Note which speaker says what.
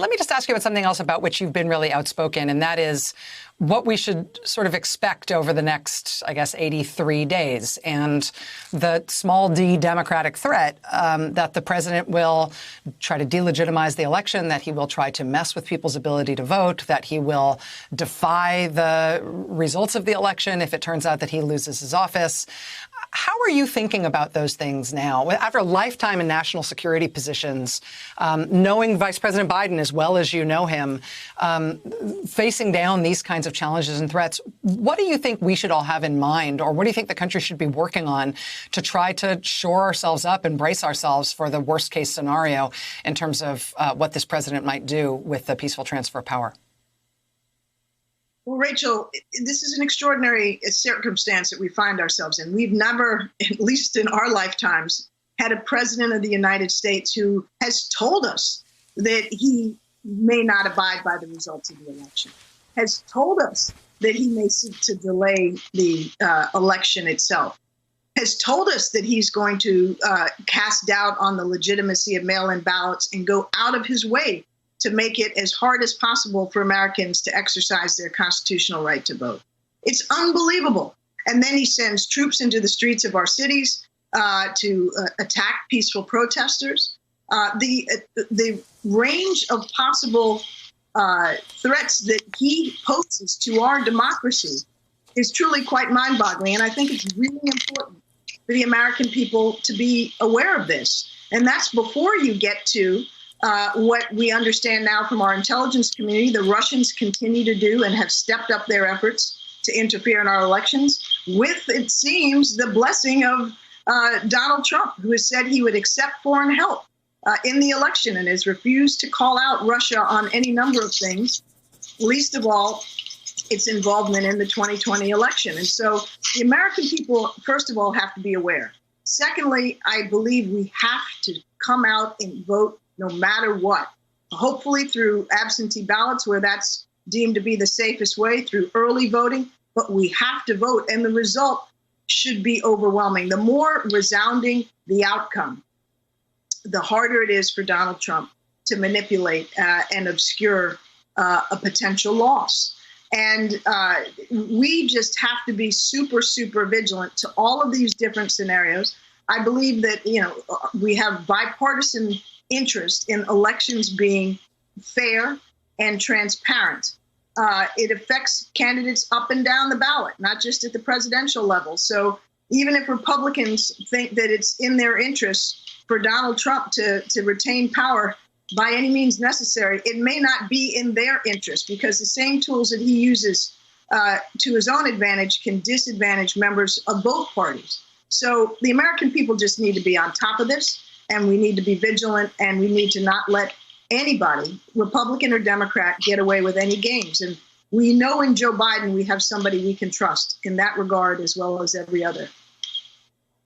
Speaker 1: let me just ask you about something else about which you've been really outspoken, and that is what we should sort of expect over the next, I guess, 83 days, and the small d democratic threat that the president will try to delegitimize the election, that he will try to mess with people's ability to vote, that he will defy the results of the election if it turns out that he loses his office. How are you thinking about those things now? After a lifetime in national security positions, knowing Vice President Biden as well as you know him, facing down these kinds of challenges and threats, what do you think we should all have in mind, or what do you think the country should be working on to try to shore ourselves up and brace ourselves for the worst case scenario in terms of what this president might do with the peaceful transfer of power?
Speaker 2: Well, Rachel, this is an extraordinary circumstance that we find ourselves in. We've never, at least in our lifetimes, had a president of the United States who has told us that he may not abide by the results of the election, has told us that he may seek to delay the election itself, has told us that he's going to cast doubt on the legitimacy of mail-in ballots and go out of his way to make it as hard as possible for Americans to exercise their constitutional right to vote. It's unbelievable. And then he sends troops into the streets of our cities to attack peaceful protesters. The range of possible threats that he poses to our democracy is truly quite mind-boggling. And I think it's really important for the American people to be aware of this. And that's before you get to what we understand now from our intelligence community, the Russians continue to do and have stepped up their efforts to interfere in our elections with, it seems, the blessing of Donald Trump, who has said he would accept foreign help in the election and has refused to call out Russia on any number of things, least of all its involvement in the 2020 election. And so the American people, first of all, have to be aware. Secondly, I believe we have to come out and vote no matter what, hopefully through absentee ballots where that's deemed to be the safest way, through early voting, but we have to vote, and the result should be overwhelming. The more resounding the outcome, the harder it is for Donald Trump to manipulate and obscure a potential loss. And we just have to be super, super vigilant to all of these different scenarios. I believe that, we have bipartisan interest in elections being fair and transparent. It affects candidates up and down the ballot, not just at the presidential level. So even if Republicans think that it's in their interest for Donald Trump to retain power by any means necessary, it may not be in their interest, because the same tools that he uses to his own advantage can disadvantage members of both parties. So the American people just need to be on top of this, and we need to be vigilant, and we need to not let anybody, Republican or Democrat, get away with any games. And we know in Joe Biden we have somebody we can trust in that regard as well as every other.